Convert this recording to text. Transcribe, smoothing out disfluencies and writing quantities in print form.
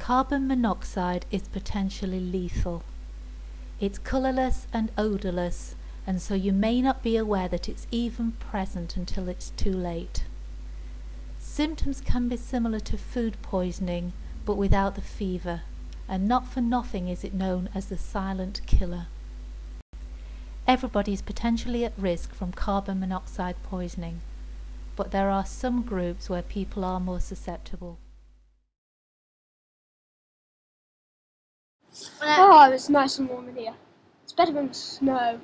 Carbon monoxide is potentially lethal. It's colourless and odourless, and so you may not be aware that it's even present until it's too late. Symptoms can be similar to food poisoning, but without the fever, and not for nothing is it known as the silent killer. Everybody is potentially at risk from carbon monoxide poisoning, but there are some groups where people are more susceptible. Oh, it's nice and warm in here. It's better than the snow.